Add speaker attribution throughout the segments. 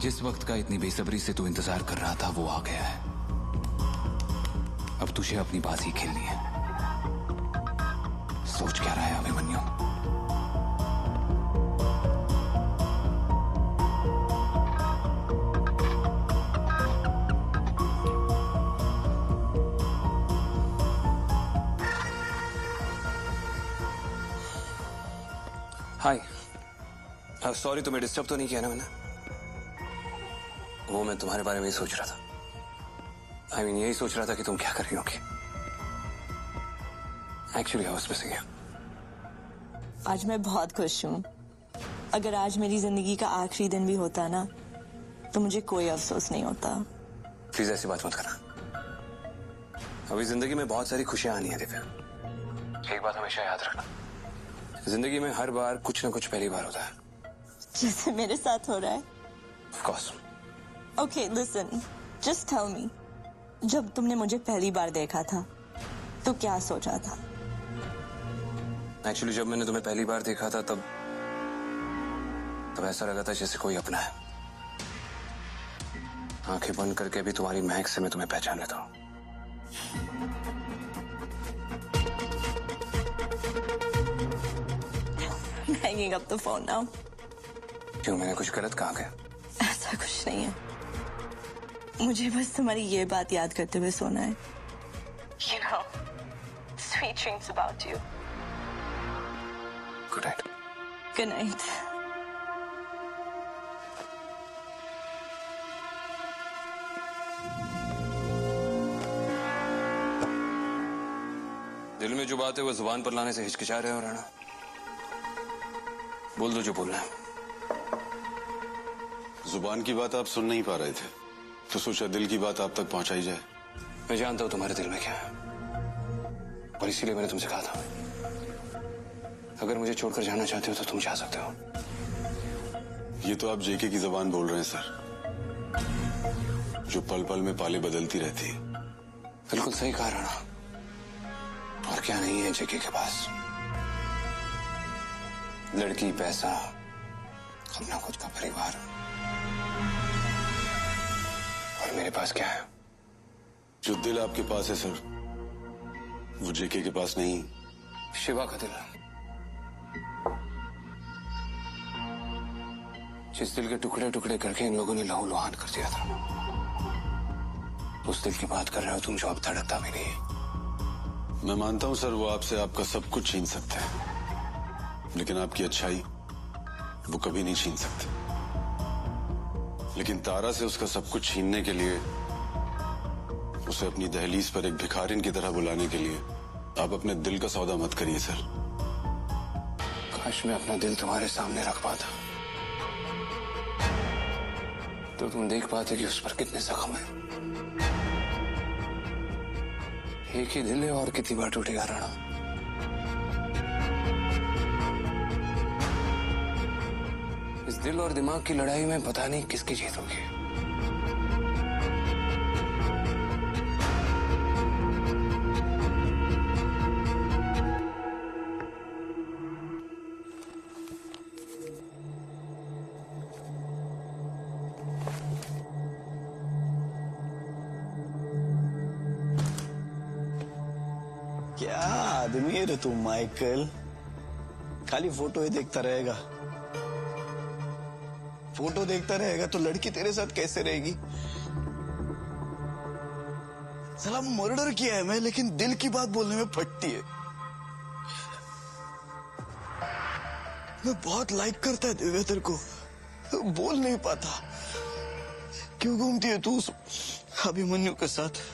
Speaker 1: जिस वक्त का इतनी बेसब्री से तू इंतजार कर रहा था वो आ गया है। अब तुझे अपनी बाजी खेलनी है। सोच क्या रहा है अभिमन्यु? हाय, सॉरी तुम्हें डिस्टर्ब तो नहीं किया ना मैंने? वो मैं तुम्हारे बारे में ही सोच रहा था। यही सोच रहा था कि तुम क्या कर रही होगी। Actually I was missing you.
Speaker 2: आज मैं बहुत खुश हूँ। अगर आज मेरी जिंदगी का आखिरी दिन भी होता ना तो मुझे कोई अफसोस नहीं होता।
Speaker 1: प्लीज ऐसी बात मत करना। अभी जिंदगी में बहुत सारी खुशियां आनी है दिव्या। एक बात हमेशा याद रखना, जिंदगी में हर बार कुछ ना कुछ पहली बार होता है,
Speaker 2: जैसे मेरे साथ हो रहा है।
Speaker 1: Of course.
Speaker 2: Okay listen, just tell me, जब तुमने मुझे पहली बार देखा था तो क्या सोचा था?
Speaker 1: एक्चुअली जब मैंने तुम्हें पहली बार देखा था तब ऐसा लगा था जैसे कोई अपना है। आंखें बंद करके भी तुम्हारी महक से मैं तुम्हें पहचान लेता हूँ।
Speaker 2: Hanging up the phone now.
Speaker 1: क्यों, मैंने कुछ गलत कहा क्या?
Speaker 2: ऐसा कुछ नहीं है, मुझे बस तुम्हारी ये बात याद करते हुए सोना है। You know, sweet dreams about you.
Speaker 1: Good night.
Speaker 2: Good night.
Speaker 1: दिल में जो बात है वो जुबान पर लाने से हिचकिचा रहे हो राणा। बोल दो जो बोलना है।
Speaker 3: जुबान की बात आप सुन नहीं पा रहे थे तो सोचा दिल की बात आप तक पहुंचाई जाए।
Speaker 1: मैं जानता हूं तुम्हारे दिल में क्या है और इसीलिए मैंने तुमसे कहा था अगर मुझे छोड़कर जाना चाहते हो तो तुम जा सकते हो।
Speaker 3: ये तो आप जेके की जबान बोल रहे हैं सर, जो पल पल में पाले बदलती रहती है।
Speaker 1: बिल्कुल सही कहा राणा। और क्या नहीं है जेके के पास? लड़की, पैसा, अपना खुद का परिवार। और मेरे पास क्या है?
Speaker 3: जो दिल आपके पास है सर, वो जेके के पास नहीं।
Speaker 1: शिवा का दिल, जिस दिल के टुकड़े टुकड़े करके इन लोगों ने लहू लुहान कर दिया था, उस दिल की बात कर रहे हो तुम जो अब धड़कता भी नहीं है।
Speaker 3: मैं मानता हूं सर, वो आपसे आपका सब कुछ छीन सकते हैं, लेकिन आपकी अच्छाई वो कभी नहीं छीन सकते। लेकिन तारा से उसका सब कुछ छीनने के लिए, उसे अपनी दहलीज पर एक भिखारिन की तरह बुलाने के लिए आप अपने दिल का सौदा मत करिए सर।
Speaker 1: काश मैं अपना दिल तुम्हारे सामने रख पाता तो तुम देख पाते कि उस पर कितने जख्म है। एक ही दिल है और कितनी बार टूटेगा राणा। इस दिल और दिमाग की लड़ाई में पता नहीं किसकी जीत होगी।
Speaker 4: क्या आदमी है रे तू माइकल, खाली फोटो ही देखता रहेगा। फोटो देखता रहेगा तो लड़की तेरे साथ कैसे रहेगी? साला मर्डर किया है मैं, लेकिन दिल की बात बोलने में फटती है। मैं बहुत लाइक करता है दिव्या तेरे को, बोल नहीं पाता। क्यों घूमती है तू उस अभिमन्यु के साथ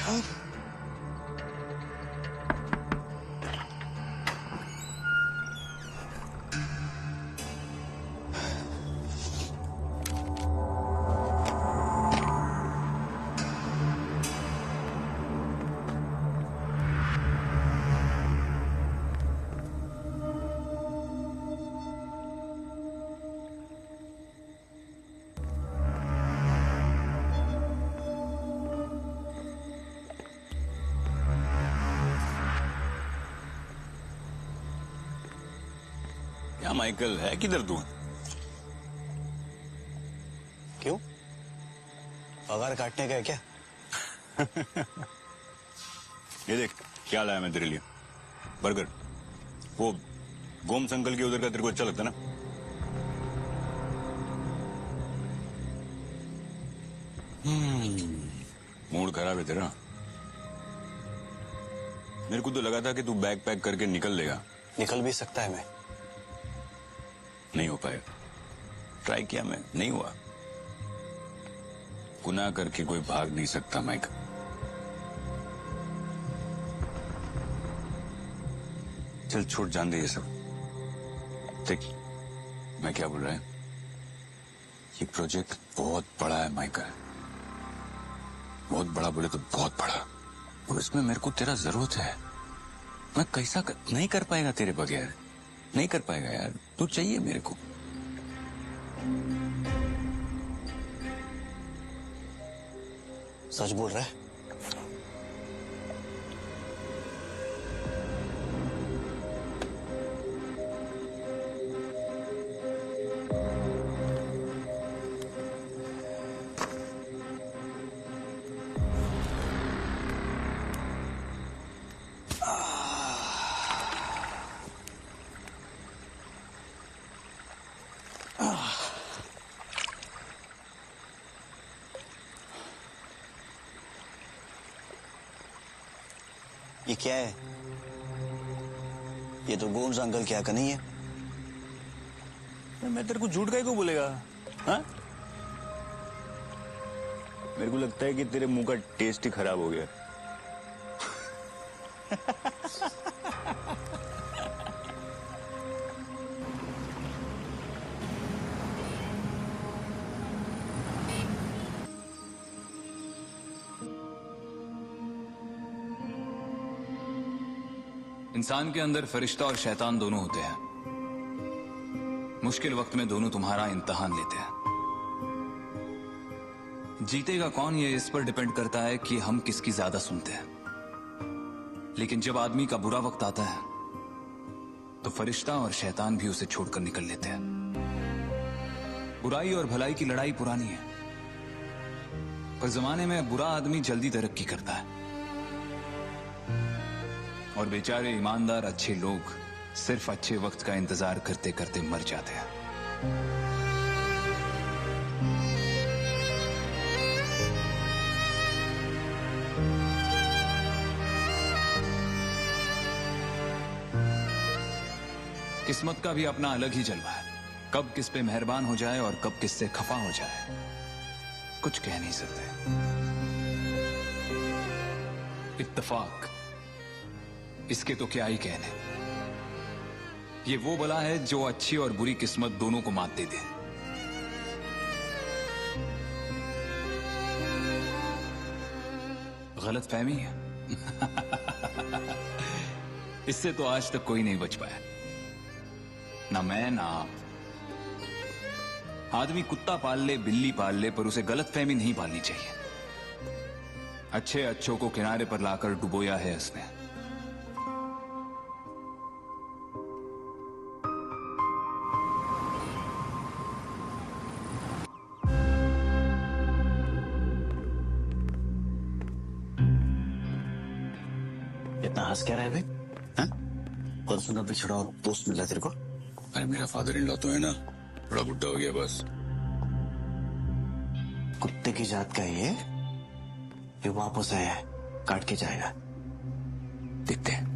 Speaker 4: यार?
Speaker 5: क्या माइकल है किधर तू?
Speaker 4: पगार काटने का है क्या?
Speaker 5: ये देख क्या लाया मैं तेरे लिए, बर्गर। वो गोम्स अंकल के उधर का तेरे को अच्छा लगता ना? मूड खराब है तेरा। मेरे को तो लगा था कि तू बैग पैक करके निकल लेगा।
Speaker 4: निकल भी सकता है मैं।
Speaker 5: नहीं हो पाएगा। ट्राई किया मैं, नहीं हुआ। गुनाह करके कोई भाग नहीं सकता माइक। चल छोड़, जान दे ये सब। देख मैं क्या बोल रहा है, ये प्रोजेक्ट बहुत बड़ा है माइका। बहुत बड़ा बोले तो बहुत बड़ा, और इसमें मेरे को तेरा जरूरत है। मैं कैसा नहीं कर पाएगा तेरे बगैर, नहीं कर पाएगा यार। तू चाहिए मेरे को।
Speaker 4: सच बोल रहा है? ये क्या है? ये तो गोम्स अंकल क्या का नहीं है।
Speaker 5: मैं तेरे को झूठ काहे को बोलेगा? हाँ? मेरे को लगता है कि तेरे मुंह का टेस्ट ही खराब हो गया।
Speaker 6: इंसान के अंदर फरिश्ता और शैतान दोनों होते हैं। मुश्किल वक्त में दोनों तुम्हारा इम्तिहान लेते हैं। जीतेगा कौन, ये इस पर डिपेंड करता है कि हम किसकी ज्यादा सुनते हैं। लेकिन जब आदमी का बुरा वक्त आता है तो फरिश्ता और शैतान भी उसे छोड़कर निकल लेते हैं। बुराई और भलाई की लड़ाई पुरानी है, पर जमाने में बुरा आदमी जल्दी तरक्की करता है और बेचारे ईमानदार अच्छे लोग सिर्फ अच्छे वक्त का इंतजार करते करते मर जाते हैं। किस्मत का भी अपना अलग ही जलवा है। कब किस पे मेहरबान हो जाए और कब किससे खफा हो जाए, कुछ कह नहीं सकते। इत्तेफाक, इसके तो क्या ही कहने। ये वो बला है जो अच्छी और बुरी किस्मत दोनों को मात दे दे। गलत फहमी है। इससे तो आज तक कोई नहीं बच पाया, ना मैं ना आप। आदमी कुत्ता पाल ले, बिल्ली पाल ले, पर उसे गलत फहमी नहीं पालनी चाहिए। अच्छे अच्छों को किनारे पर लाकर डुबोया है उसने।
Speaker 4: इतना हंस क्या रहा है भाई? हाँ? परसों का पिछड़ा और दोस्त मिला तेरे को?
Speaker 5: अरे मेरा फादर इन लॉ तो है ना, बड़ा बुढ़ा हो गया बस।
Speaker 4: कुत्ते की जात का ये वापस आया है, काट के जाएगा।
Speaker 5: देखते हैं।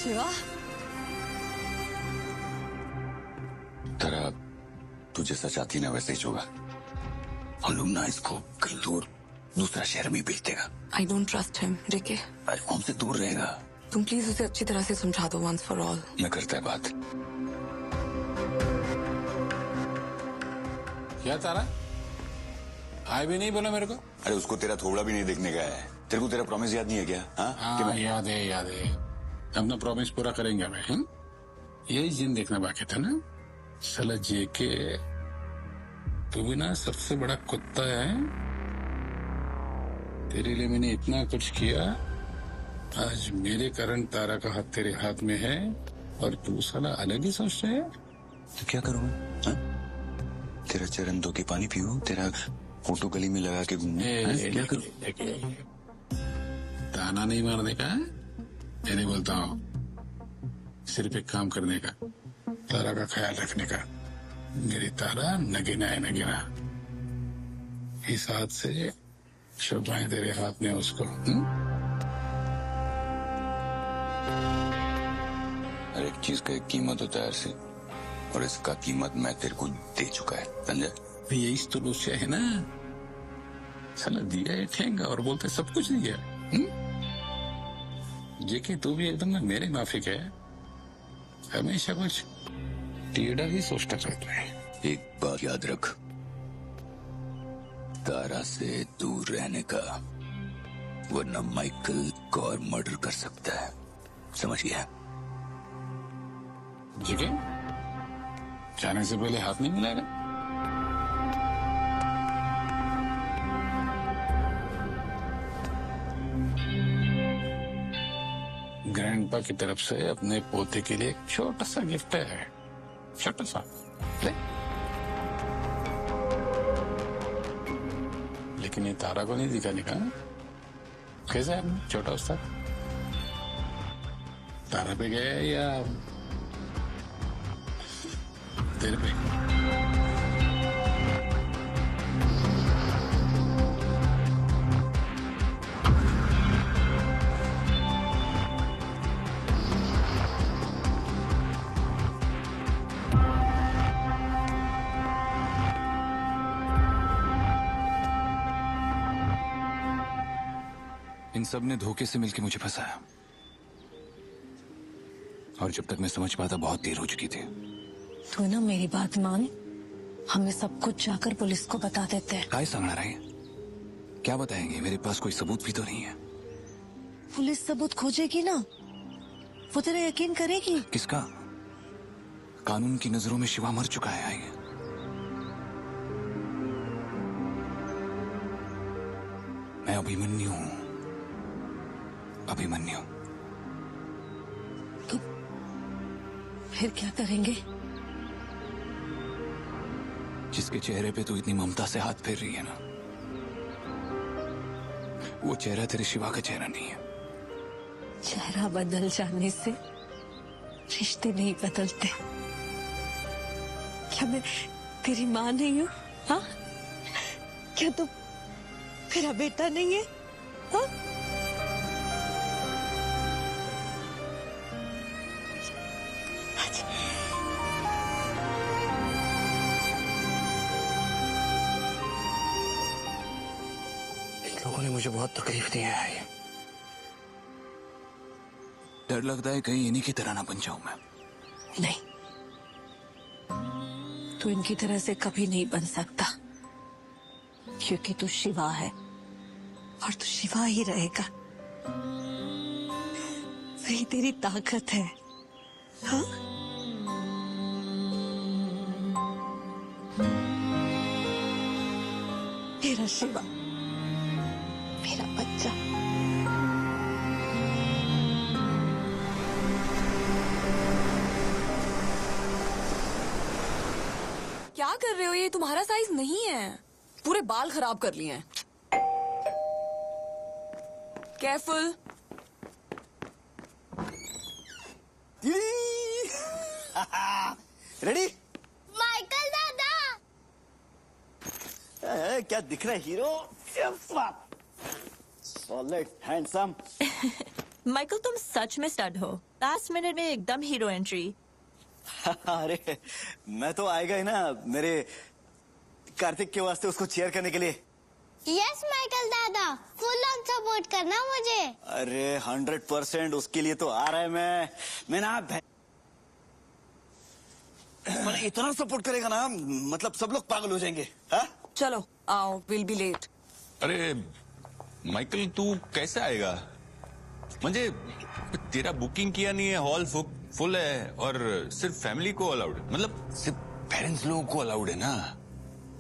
Speaker 2: शिवा,
Speaker 5: तेरा तू जैसा चाहती ना वैसे ही होगा। हम लोग ना इसको कहीं दूर दूसरा शहर में भेज देगा।
Speaker 7: आई डोंट ट्रस्ट हिम, जेके।
Speaker 5: अरे हमसे दूर रहेगा।
Speaker 7: तुम प्लीज उसे अच्छी तरह से समझा दो वंस फॉर ऑल।
Speaker 5: मैं करता है बात।
Speaker 8: क्या तारा आए भी नहीं बोला मेरे को?
Speaker 5: अरे उसको तेरा थोड़ा भी नहीं देखने का है। तेरे को तेरा प्रॉमिस याद नहीं है क्या? हाँ कि
Speaker 8: हाँ
Speaker 5: मैं
Speaker 8: याद है अपना प्रॉमिस पूरा करेंगे हमें। यही जिन देखना बाकी था ना। साला जेके तू भी ना सबसे बड़ा कुत्ता है। तेरे लिए मैंने इतना कुछ किया, आज मेरे कारण तारा का हाथ तेरे हाथ में है और तू साला अलग ही सोच रहे है।
Speaker 5: तो क्या करूँ मैं? हाँ? तेरा चरण धो के पानी पीऊं, तेरा फोटो गली में लगा के घूमूं? क्या करूं?
Speaker 8: ताना नहीं मारने का, मैंने बोलता हूँ सिर्फ एक काम करने का, तारा का ख्याल रखने का। मेरी तारा नगीना है, नगीना। इस हाथ से शोभाएं तेरे हाथ में उसको।
Speaker 5: हर एक चीज का एक कीमत होता है ऐसे, और इसका कीमत मैं तेरे को दे चुका है, समझा?
Speaker 8: यही तो लुच्चा है ना, साला दिया है ठेंगा और बोलते सब कुछ दिया। जेके तू भी एकदम ना मेरे माफिक है, हमेशा कुछ टेढ़ा ही सोचता रहता है।
Speaker 5: एक बात याद रख, तारा से दूर रहने का, वरना माइकल को और मर्डर कर सकता है, समझ गया?
Speaker 8: जेके जाने से पहले हाथ नहीं मिलाएगा? ग्रैंडपा की तरफ से अपने पोते के लिए एक छोटा सा गिफ्ट है, छोटा सा। ले। लेकिन ये तारा को नहीं दिखाने का। कैसा है छोटा उस्ताद? तारा पे गया या तेरे पे?
Speaker 6: इन सब ने धोखे से मिलकर मुझे फंसाया, और जब तक मैं समझ पाता बहुत देर हो चुकी थी।
Speaker 7: तू ना मेरी बात मान, हमें सब कुछ जाकर पुलिस को बता देते हैं।
Speaker 6: काय संगड़ा रहे? क्या बताएंगे? मेरे पास कोई सबूत भी तो नहीं है।
Speaker 7: पुलिस सबूत खोजेगी ना, वो तेरा यकीन करेगी।
Speaker 6: किसका? कानून की नजरों में शिवा मर चुका है। आइए, मैं अभिमन्यु हूं, अभिमन्यु।
Speaker 7: तो फिर क्या करेंगे?
Speaker 6: जिसके चेहरे पे तू इतनी ममता से हाथ फेर रही है ना, वो चेहरा तेरे शिवा का चेहरा नहीं है।
Speaker 7: चेहरा बदल जाने से रिश्ते नहीं बदलते। क्या मैं तेरी माँ नहीं हूँ? हाँ, क्या तू मेरा बेटा नहीं है? हाँ?
Speaker 4: लोगों ने मुझे बहुत तकलीफ दी है।
Speaker 6: डर लगता है कहीं इन्हीं की तरह ना बन जाऊं मैं।
Speaker 7: नहीं, तू इनकी तरह से कभी नहीं बन सकता, क्योंकि तू शिवा है और तू शिवा ही रहेगा। वही तेरी ताकत है। हाँ? मेरा शिवा, मेरा बच्चा।
Speaker 9: क्या कर रहे हो? ये तुम्हारा साइज नहीं है। पूरे बाल खराब कर लिए हैं। केयरफुल।
Speaker 4: रेडी?
Speaker 10: माइकल दादा।
Speaker 4: क्या दिख रहा है हीरो? Solid, handsome.
Speaker 2: माइकल, तुम सच में स्टड हो। लास्ट मिनट में एकदम हीरो एंट्री।
Speaker 4: अरे मैं तो आएगा ही ना मेरे कार्तिक के वास्ते उसको चेयर करने के लिए।
Speaker 10: यस माइकल दादा, फुल ऑन सपोर्ट करना मुझे।
Speaker 4: अरे 100% उसके लिए तो आ रहा है मैं ना। मैंने इतना सपोर्ट करेगा ना, मतलब सब लोग पागल हो जाएंगे। हाँ?
Speaker 9: चलो आओ, विल बी लेट।
Speaker 5: अरे माइकल तू कैसे आएगा? मुझे तेरा बुकिंग किया नहीं है, हॉल फुल है और सिर्फ फैमिली को अलाउड है, मतलब सिर्फ पेरेंट्स लोगों को अलाउड है ना।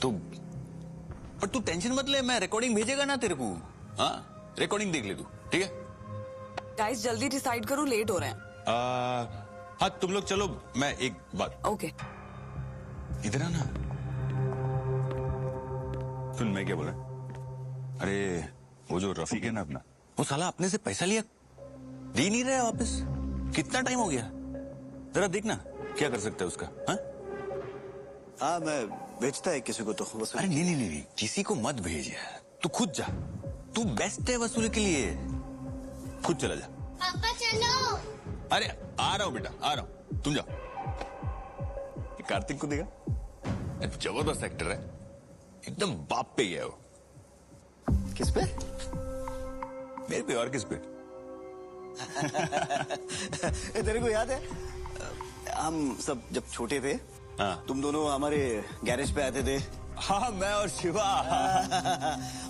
Speaker 5: तो पर तू टेंशन मत ले, मैं रिकॉर्डिंग भेजेगा ना तेरे को। हाँ रिकॉर्डिंग देख ले तू, ठीक है?
Speaker 9: गाइस जल्दी डिसाइड करो, लेट हो रहे हैं।
Speaker 5: हाँ तुम लोग चलो, मैं एक बात।
Speaker 9: ओके
Speaker 5: इधर आना। सुन मैं क्या बोल रहा? अरे वो जो रफीक है ना अपना, वो साला अपने से पैसा लिया, दे नहीं रहा वापस। कितना टाइम हो गया? जरा देखना क्या कर सकता है उसका।
Speaker 4: हाँ मैं बेचता है किसी को तो
Speaker 5: अरे नहीं, किसी को मत भेज यार, तू खुद जा। तू बेस्ट है वसूल के लिए, खुद चला जा।
Speaker 10: पापा चलो।
Speaker 5: अरे आ रहा हूँ बेटा, आ रहा हूँ, तुम जाओ। कार्तिक को देखा, जबरदस्त एक्टर है, एकदम बाप पे ही है वो।
Speaker 4: किस पे?
Speaker 5: मेरे पे और किस पे?
Speaker 4: तेरे को याद है हम सब जब छोटे थे,
Speaker 5: हाँ।
Speaker 4: तुम दोनों हमारे गैरेज पे आते थे।
Speaker 5: हाँ मैं और शिवा।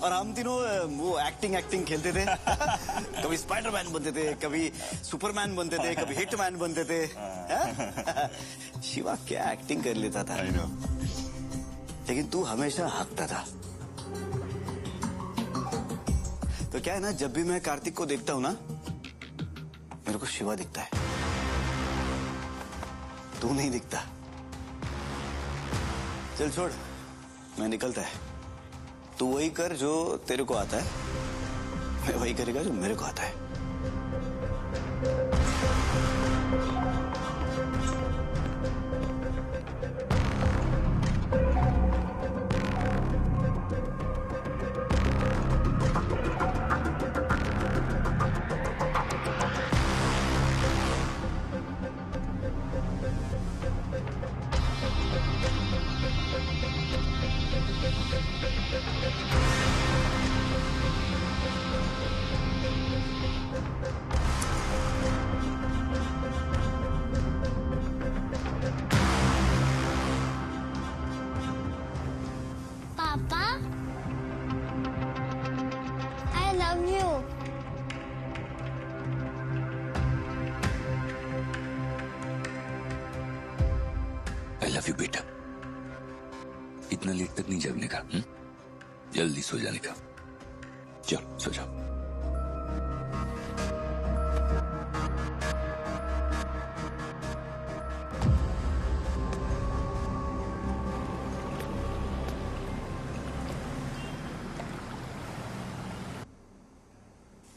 Speaker 4: और हम तीनों वो एक्टिंग खेलते थे। कभी स्पाइडरमैन बनते थे, कभी सुपरमैन बनते थे, कभी हिटमैन बनते थे। शिवा क्या एक्टिंग कर लेता था।
Speaker 5: I know.
Speaker 4: लेकिन तू हमेशा हकता था। तो क्या है ना, जब भी मैं कार्तिक को देखता हूं ना, मेरे को शिवा दिखता है, तू नहीं दिखता। चल छोड़, मैं निकलता है। तू वही कर जो तेरे को आता है, मैं वही करेगा जो मेरे को आता है।
Speaker 10: पापा I love you.
Speaker 5: I love you बेटा। इतना लेट तक नहीं जगने का, जल्दी सो जाने का। चल सो जाओ।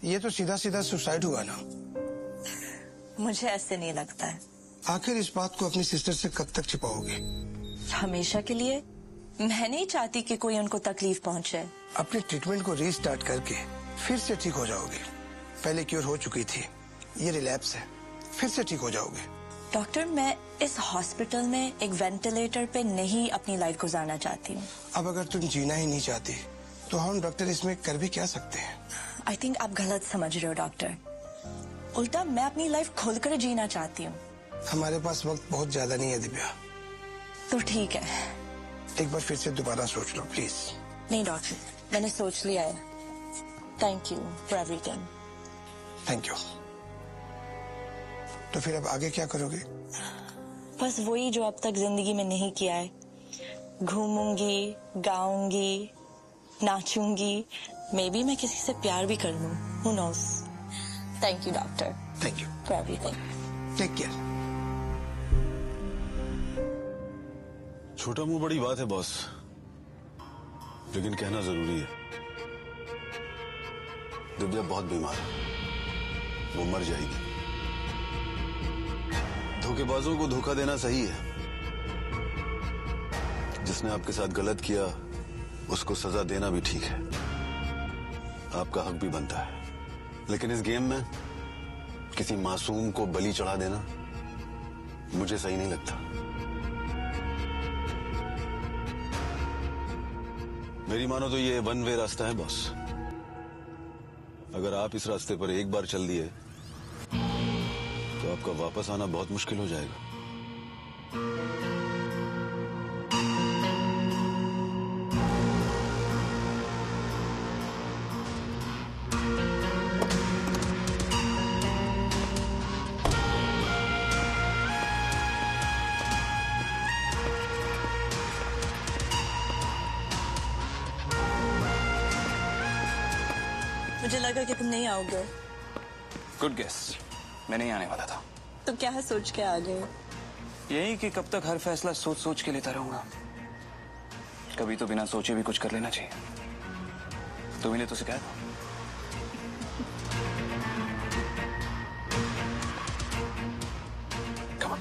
Speaker 11: ये तो सीधा सीधा सुसाइड हुआ ना।
Speaker 2: मुझे ऐसे नहीं लगता है।
Speaker 11: आखिर इस बात को अपनी सिस्टर से कब तक छिपाओगे?
Speaker 2: हमेशा के लिए। मैं नहीं चाहती कि कोई उनको तकलीफ पहुंचे।
Speaker 11: अपने ट्रीटमेंट को रीस्टार्ट करके फिर से ठीक हो जाओगे। पहले क्योर हो चुकी थी, ये रिलैप्स है, फिर से ठीक हो जाओगे।
Speaker 2: डॉक्टर मैं इस हॉस्पिटल में एक वेंटिलेटर पे नहीं अपनी लाइफ गुजारना चाहती हूँ।
Speaker 11: अब अगर तुम जीना ही नहीं चाहती तो हम डॉक्टर इसमें कर भी क्या सकते हैं?
Speaker 2: आई थिंक आप गलत समझ रहे हो डॉक्टर। उल्टा मैं अपनी लाइफ खुलकर जीना चाहती हूँ।
Speaker 11: हमारे पास वक्त बहुत ज्यादा नहीं है दिव्या।
Speaker 2: तो ठीक है,
Speaker 11: एक बार फिर से दोबारा सोच लो प्लीज।
Speaker 2: नहीं डॉक्टर, मैंने सोच लिया है। Thank you for everything.
Speaker 11: Thank you. तो फिर अब आगे क्या करोगे?
Speaker 2: बस वही जो अब तक जिंदगी में नहीं किया है। घूमूंगी, गाऊंगी, नाचूंगी, मे बी मैं किसी से प्यार भी कर लूं। Who knows? Thank you doctor.
Speaker 11: Thank you
Speaker 2: for everything.
Speaker 11: Take care.
Speaker 3: छोटा मुंह बड़ी बात है बॉस, लेकिन कहना जरूरी है। दिव्या बहुत बीमार है, वो मर जाएगी। धोखेबाजों को धोखा देना सही है। जिसने आपके साथ गलत किया उसको सजा देना भी ठीक है, आपका हक भी बनता है। लेकिन इस गेम में किसी मासूम को बलि चढ़ा देना मुझे सही नहीं लगता। मेरी मानो तो ये वन वे रास्ता है बॉस। अगर आप इस रास्ते पर एक बार चल दिए तो आपका वापस आना बहुत मुश्किल हो जाएगा।
Speaker 2: मुझे लगा कि तुम नहीं आओगे।
Speaker 1: गुड गेस, मैं नहीं आने वाला था।
Speaker 2: तो क्या सोच के आ गए?
Speaker 1: यही कि कब तक हर फैसला सोच सोच के लेता रहूंगा। कभी तो बिना सोचे भी कुछ कर लेना चाहिए। तुम्ही ने तो सिखाया था। Come on.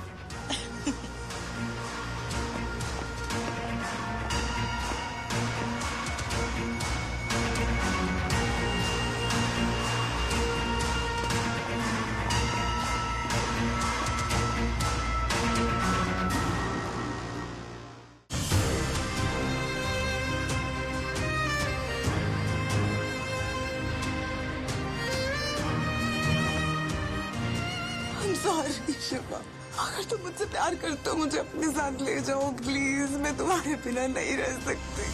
Speaker 12: सॉरी शिवा, अगर तुम मुझसे प्यार करते हो मुझे अपने साथ ले जाओ प्लीज, मैं तुम्हारे बिना नहीं रह सकती।